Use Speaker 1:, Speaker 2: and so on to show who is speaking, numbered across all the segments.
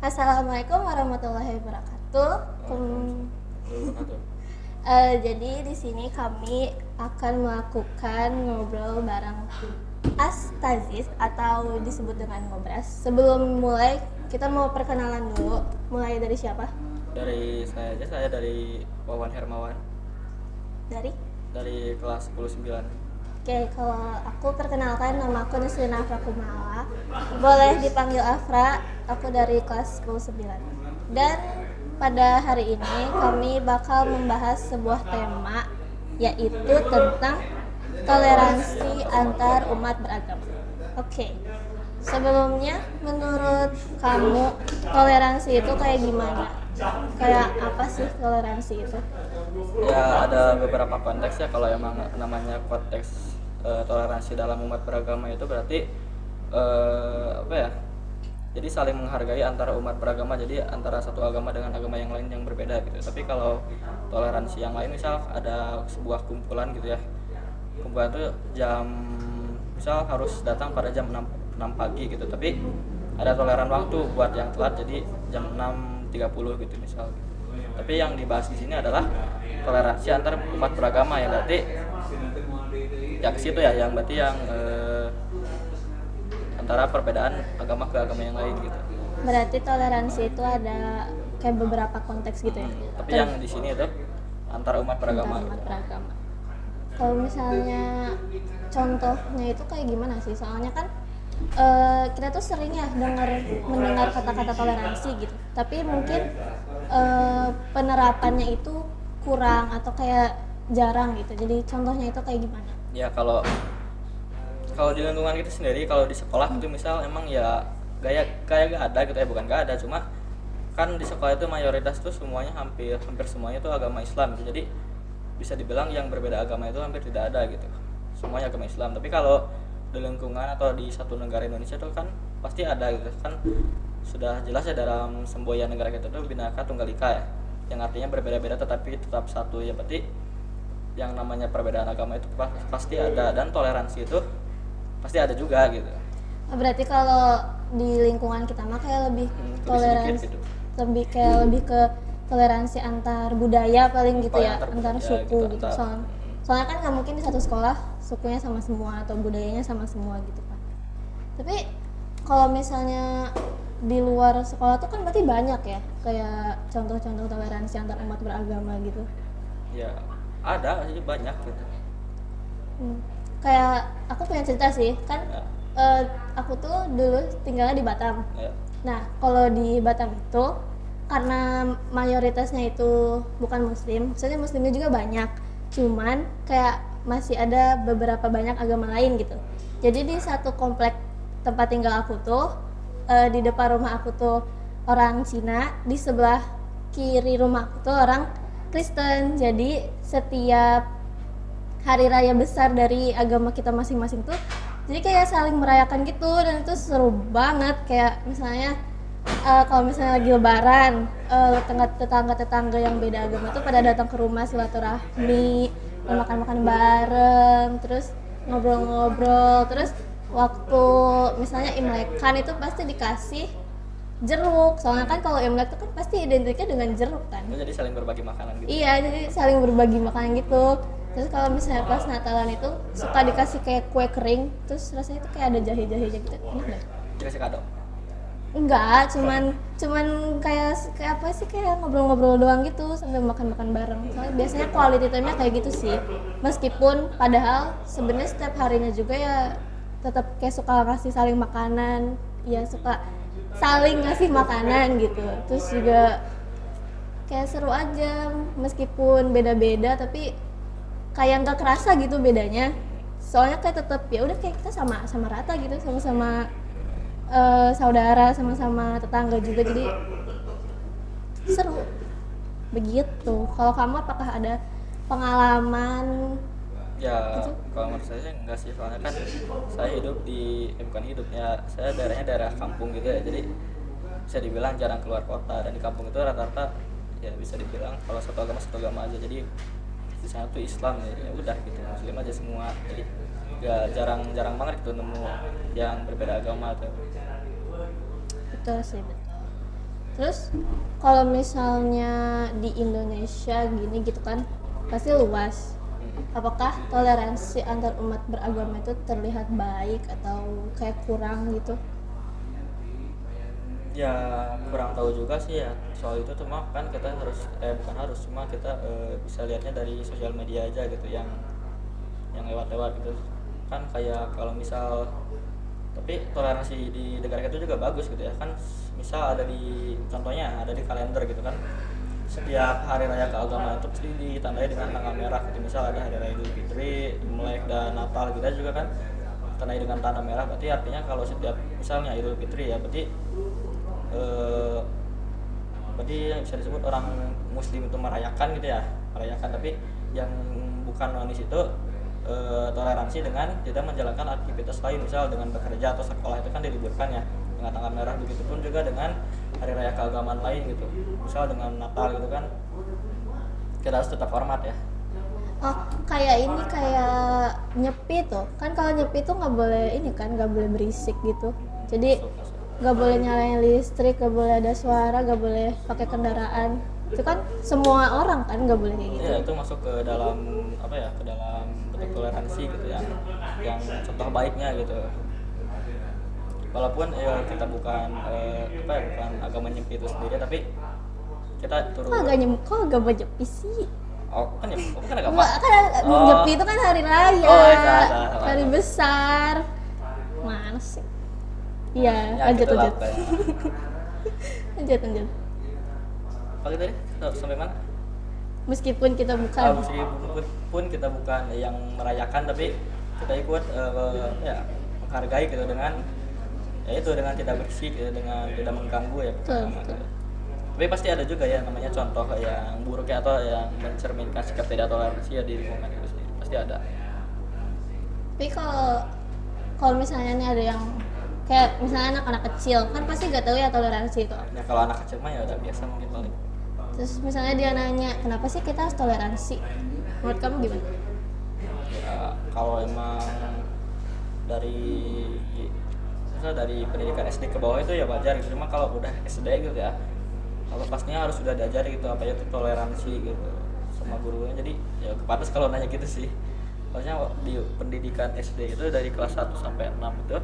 Speaker 1: Assalamualaikum warahmatullahi wabarakatuh. Jadi di sini kami akan melakukan ngobrol bareng Astazis atau disebut dengan Ngobras. Sebelum mulai, kita mau perkenalan dulu. Mulai dari siapa?
Speaker 2: Dari saya aja, saya dari Wawan Hermawan
Speaker 1: Dari
Speaker 2: kelas 109.
Speaker 1: Oke, kalau aku perkenalkan, nama aku Nuslina Afra Kumala. Boleh dipanggil Afra, aku dari kelas 109. Dan pada hari ini kami bakal membahas sebuah tema, yaitu tentang toleransi antar umat beragama. Oke, sebelumnya menurut kamu toleransi itu kayak gimana? Kayak apa sih toleransi itu?
Speaker 2: Ya, ada beberapa konteks ya. Kalau emang namanya konteks toleransi dalam umat beragama itu berarti apa ya? Jadi saling menghargai antara umat beragama, jadi antara satu agama dengan agama yang lain yang berbeda gitu. Tapi kalau toleransi yang lain, misal ada sebuah kumpulan gitu ya, kumpulan itu misal harus datang pada jam 6 pagi gitu, tapi ada toleran waktu buat yang telat, jadi jam 6.30 gitu misal. Tapi yang dibahas di sini adalah toleransi antar umat beragama, ya berarti ya ke situ ya, yang berarti yang antara perbedaan agama ke agama yang lain gitu.
Speaker 1: Berarti toleransi itu ada kayak beberapa konteks gitu ya.
Speaker 2: Tapi yang di sini itu antara umat beragama.
Speaker 1: Antar umat beragama. Kalau misalnya contohnya itu kayak gimana sih? Soalnya kan kita tuh sering ya mendengar kata-kata toleransi gitu. Tapi mungkin penerapannya itu kurang atau kayak jarang gitu. Jadi contohnya itu kayak gimana?
Speaker 2: Ya kalau di lingkungan kita sendiri, kalau di sekolah itu misal emang ya kayak gak ada gitu ya, bukan gak ada, cuma kan di sekolah itu mayoritas tuh semuanya hampir semuanya tuh agama Islam gitu. Jadi bisa dibilang yang berbeda agama itu hampir tidak ada gitu, semuanya agama Islam. Tapi kalau di lingkungan atau di satu negara Indonesia tuh kan pasti ada gitu kan, sudah jelas ya dalam semboyan negara kita tuh Bhinneka Tunggal Ika ya, yang artinya berbeda-beda tetapi tetap satu ya. Berarti yang namanya perbedaan agama itu pasti ada, dan toleransi itu pasti ada juga gitu.
Speaker 1: Berarti kalau di lingkungan kita mah kayak lebih toleransi
Speaker 2: gitu.
Speaker 1: lebih ke toleransi antar budaya paling gitu ya, antar
Speaker 2: budaya,
Speaker 1: suku gitu.
Speaker 2: antar.
Speaker 1: Soalnya kan nggak mungkin di satu sekolah sukunya sama semua atau budayanya sama semua gitu kan. Tapi kalau misalnya di luar sekolah tuh kan berarti banyak ya kayak contoh-contoh toleransi antar umat beragama gitu.
Speaker 2: Ya ada sih, banyak gitu.
Speaker 1: Kayak aku punya cerita sih kan.
Speaker 2: Ya.
Speaker 1: Aku tuh dulu tinggalnya di Batam.
Speaker 2: Ya.
Speaker 1: Nah, kalau di Batam itu karena mayoritasnya itu bukan muslim, maksudnya muslimnya juga banyak, cuman kayak masih ada beberapa banyak agama lain gitu. Jadi di satu komplek tempat tinggal aku tuh, di depan rumah aku tuh orang Cina, di sebelah kiri rumah aku tuh orang Kristen. Jadi setiap hari raya besar dari agama kita masing-masing tuh jadi kayak saling merayakan gitu, dan itu seru banget. Kayak misalnya kalau misalnya lagi lebaran, tetangga-tetangga yang beda agama tuh pada datang ke rumah silaturahmi, makan-makan bareng, terus ngobrol-ngobrol. Terus waktu misalnya Imlekan itu pasti dikasih jeruk, soalnya kan kalau Imlek itu kan pasti identiknya dengan jeruk kan.
Speaker 2: Jadi saling berbagi makanan gitu.
Speaker 1: Iya, jadi saling berbagi makanan gitu. Terus kalau misalnya pas Natalan itu suka dikasih kayak kue kering, terus rasanya itu kayak ada jahe-jahenya gitu, enak gak?
Speaker 2: Dikasih kado?
Speaker 1: Enggak, cuman kayak apa sih, kayak ngobrol-ngobrol doang gitu sambil makan-makan bareng. Soalnya biasanya quality time-nya kayak gitu sih. Meskipun padahal sebenarnya setiap harinya juga ya tetap kayak suka ngasih saling makanan, ya suka saling ngasih makanan gitu. Terus juga kayak seru aja meskipun beda-beda, tapi kayak nggak kerasa gitu bedanya. Soalnya kayak tetap ya udah kayak kita sama rata gitu, sama-sama saudara, sama-sama tetangga juga, jadi seru begitu. Kalau kamu apakah ada pengalaman?
Speaker 2: Ya gitu? Kalau menurut saya sih enggak sih, soalnya kan saya hidup bukan hidupnya, saya daerahnya daerah kampung gitu ya, jadi bisa dibilang jarang keluar kota, dan di kampung itu rata-rata ya bisa dibilang kalau satu agama aja. Jadi di sana tuh Islam ya udah gitu, muslim aja semua, jadi ya jarang banget gitu nemu yang berbeda agama tuh.
Speaker 1: Betul sih, betul. Terus kalau misalnya di Indonesia gini gitu kan pasti luas. Apakah toleransi antar umat beragama itu terlihat baik atau kayak kurang gitu?
Speaker 2: Ya kurang tahu juga sih ya soal itu, cuma kan kita harus bukan harus, cuma kita bisa lihatnya dari sosial media aja gitu, yang lewat-lewat gitu kan. Kayak kalau misal, tapi toleransi di negara kita juga bagus gitu ya kan, misal ada di, contohnya ada di kalender gitu kan, setiap hari raya keagamaan itu pasti ditandai dengan tanggal merah gitu. Misal ada hari raya Idul Fitri, Imlek, dan Natal, kita juga kan tandai dengan tanda merah. Berarti artinya kalau setiap misalnya Idul Fitri ya berarti eh, berarti yang bisa disebut orang muslim itu merayakan gitu ya, merayakan. Tapi yang bukan nonis itu toleransi dengan tidak menjalankan aktivitas lain, misal dengan bekerja atau sekolah itu kan diliburkan ya dengan tanggal merah. Begitupun juga dengan hari raya keagamaan lain gitu, misal dengan Natal gitu kan, kita harus tetap hormat ya.
Speaker 1: Oh, kayak ini kayak nyepi tuh. Kan kalau nyepi tuh nggak boleh ini kan, nggak boleh berisik gitu. Jadi nggak boleh nyalain listrik, nggak boleh ada suara, nggak boleh pakai kendaraan. Itu kan semua orang kan nggak boleh kayak gitu.
Speaker 2: Iya, itu masuk ke dalam apa ya, ke dalam bentuk toleransi gitu ya, yang contoh baiknya gitu. Walaupun ya kita bukan apa ya, bukan agama nyepi itu sendiri, tapi kita turut.
Speaker 1: Kok agak nyepi sih?
Speaker 2: Oh kan ya, bukan agama.
Speaker 1: Enggak, kan nyepi itu kan hari raya,
Speaker 2: Oh, iya, salah.
Speaker 1: hari besar. Mana sih? Iya,
Speaker 2: Ya,
Speaker 1: lanjut.
Speaker 2: gitu lah, kayak.
Speaker 1: Lanjut.
Speaker 2: Apa tadi? Sampai mana?
Speaker 1: Meskipun kita bukan.
Speaker 2: Meskipun kita bukan yang merayakan, tapi kita ikut ya menghargai gitu, dengan ya itu, dengan tidak bersih gitu, dengan tidak mengganggu ya pertama
Speaker 1: Betul.
Speaker 2: gitu. Tapi pasti ada juga ya namanya contoh yang buruk ya, atau yang mencerminkan sikap tidak toleransi ya di lingkungan itu sendiri, pasti ada.
Speaker 1: Tapi kalau misalnya nih ada yang kayak misalnya anak-anak kecil kan pasti gak tahu ya toleransi itu.
Speaker 2: Ya kalau anak kecil mah ya udah biasa mungkin paling.
Speaker 1: Terus misalnya dia nanya kenapa sih kita harus toleransi? Menurut kamu gimana?
Speaker 2: Ya kalau emang dari pendidikan SD ke bawah itu ya wajar gitu, cuma kalau udah SD gitu ya, kalau pastinya harus sudah diajari gitu apa itu toleransi gitu sama gurunya. Jadi ya kepantas kalau nanya gitu sih, maksudnya di pendidikan SD itu dari kelas 1 sampai 6 itu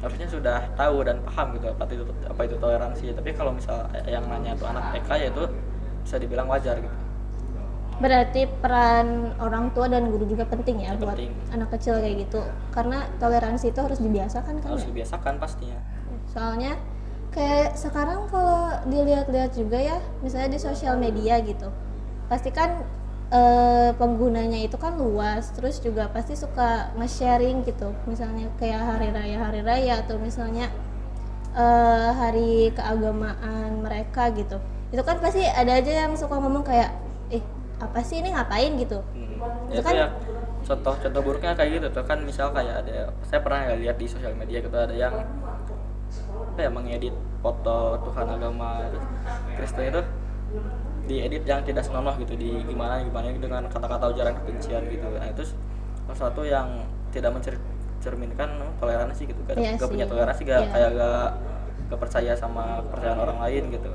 Speaker 2: harusnya sudah tahu dan paham gitu apa itu toleransi. Tapi kalau misal yang nanya itu anak TK ya itu bisa dibilang wajar gitu.
Speaker 1: Berarti peran orang tua dan guru juga penting ya buat
Speaker 2: Penting.
Speaker 1: anak kecil kayak gitu. Karena toleransi itu harus dibiasakan kan
Speaker 2: Harus
Speaker 1: ya?
Speaker 2: dibiasakan pastinya.
Speaker 1: Soalnya kayak sekarang kalau dilihat-lihat juga ya, misalnya di sosial media gitu, pasti kan penggunanya itu kan luas, terus juga pasti suka nge-sharing gitu, misalnya kayak hari raya atau misalnya hari keagamaan mereka gitu. Itu kan pasti ada aja yang suka ngomong kayak, apa sih ini ngapain gitu.
Speaker 2: Ya
Speaker 1: Itu
Speaker 2: itu
Speaker 1: kan
Speaker 2: ya contoh buruknya kayak gitu tuh kan. Misal kayak ada, saya pernah lihat di sosial media gitu, ada yang apa ya, mengedit foto Tuhan agama Kristen itu, diedit yang tidak senonoh gitu, di gimana dengan kata-kata ujaran kebencian gitu. Nah itu salah satu yang tidak mencerminkan toleransi gitu.
Speaker 1: Iya
Speaker 2: Gak
Speaker 1: sih.
Speaker 2: punya toleransi,
Speaker 1: Iya.
Speaker 2: kayak gak percaya sama kepercayaan orang lain gitu.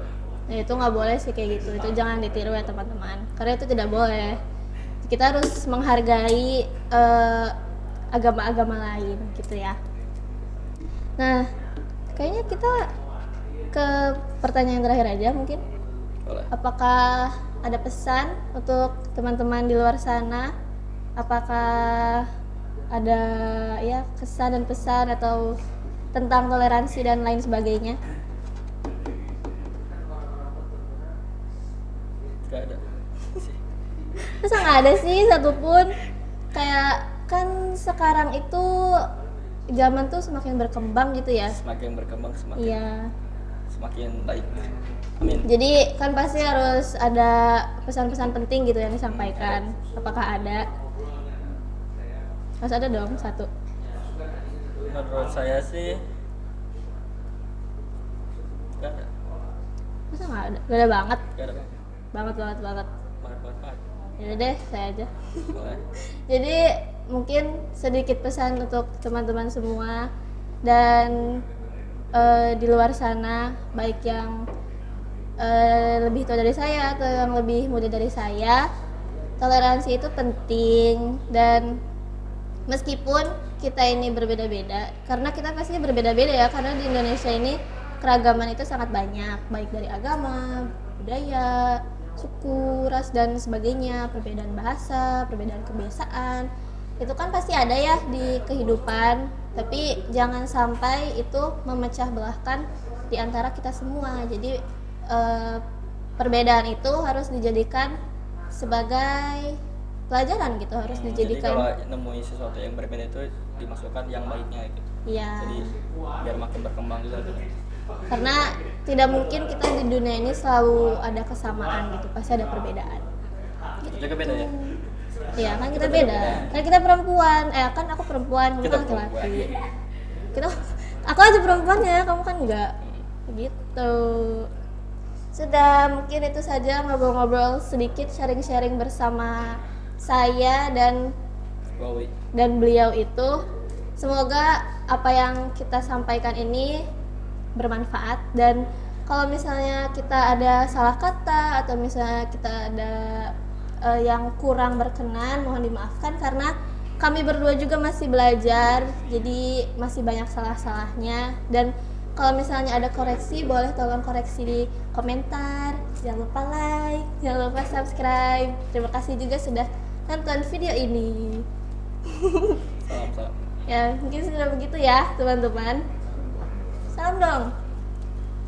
Speaker 1: Nah, itu nggak boleh sih kayak gitu. Itu jangan ditiru ya teman-teman. Karena itu tidak boleh. Kita harus menghargai agama-agama lain gitu ya. Nah, kayaknya kita ke pertanyaan terakhir aja mungkin.
Speaker 2: Boleh.
Speaker 1: Apakah ada pesan untuk teman-teman di luar sana? Apakah ada ya kesan dan pesan atau tentang toleransi dan lain sebagainya?
Speaker 2: Gak ada sih.
Speaker 1: Masa nggak ada sih satupun? Kayak kan sekarang itu zaman tuh semakin berkembang gitu ya.
Speaker 2: Semakin berkembang
Speaker 1: Iya.
Speaker 2: semakin baik. Amin.
Speaker 1: Jadi kan pasti harus ada pesan-pesan penting gitu yang disampaikan. Apakah ada? Harus ada dong satu.
Speaker 2: Menurut saya sih gak ada.
Speaker 1: Masa nggak ada? Gak ada banget.
Speaker 2: Gak ada
Speaker 1: Banget.
Speaker 2: banget.
Speaker 1: Yaudah deh, saya aja.
Speaker 2: Boleh.
Speaker 1: Jadi mungkin sedikit pesan untuk teman-teman semua dan di luar sana, baik yang lebih tua dari saya atau yang lebih muda dari saya, toleransi itu penting. Dan meskipun kita ini berbeda-beda, karena kita pastinya berbeda-beda ya, karena di Indonesia ini keragaman itu sangat banyak, baik dari agama, budaya, suku, ras, dan sebagainya, perbedaan bahasa, perbedaan kebiasaan, itu kan pasti ada ya di kehidupan. Tapi jangan sampai itu memecah belahkan di antara kita semua. Jadi perbedaan itu harus dijadikan sebagai pelajaran gitu, harus
Speaker 2: Jadi
Speaker 1: dijadikan.
Speaker 2: kalau nemuin sesuatu yang berbeda itu dimasukkan yang baiknya gitu.
Speaker 1: Iya,
Speaker 2: Jadi biar makin berkembang juga gitu.
Speaker 1: karena tidak mungkin kita di dunia ini selalu ada kesamaan gitu, pasti ada perbedaan.
Speaker 2: Itu juga beda ya.
Speaker 1: Iya kan kita
Speaker 2: Kita
Speaker 1: beda,
Speaker 2: beda.
Speaker 1: kan kita perempuan, kan aku perempuan, kamu
Speaker 2: Kita
Speaker 1: kan laki-laki.
Speaker 2: perempuan.
Speaker 1: Kita, aku aja perempuan ya, kamu kan enggak, gitu. Sudah, mungkin itu saja ngobrol-ngobrol sedikit, sharing-sharing bersama saya dan
Speaker 2: Wowi.
Speaker 1: beliau itu. Semoga apa yang kita sampaikan ini bermanfaat, dan kalau misalnya kita ada salah kata atau misalnya kita ada yang kurang berkenan, mohon dimaafkan karena kami berdua juga masih belajar, jadi masih banyak salah-salahnya. Dan kalau misalnya ada koreksi, boleh tolong koreksi di komentar. Jangan lupa like, jangan lupa subscribe. Terima kasih juga sudah nonton video ini.
Speaker 2: Salam.
Speaker 1: Ya, mungkin sudah begitu ya, teman-teman. Salam dong.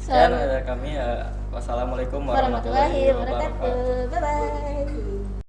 Speaker 2: Sekian dari kami ya. Wassalamualaikum
Speaker 1: warahmatullahi wabarakatuh. Bye bye.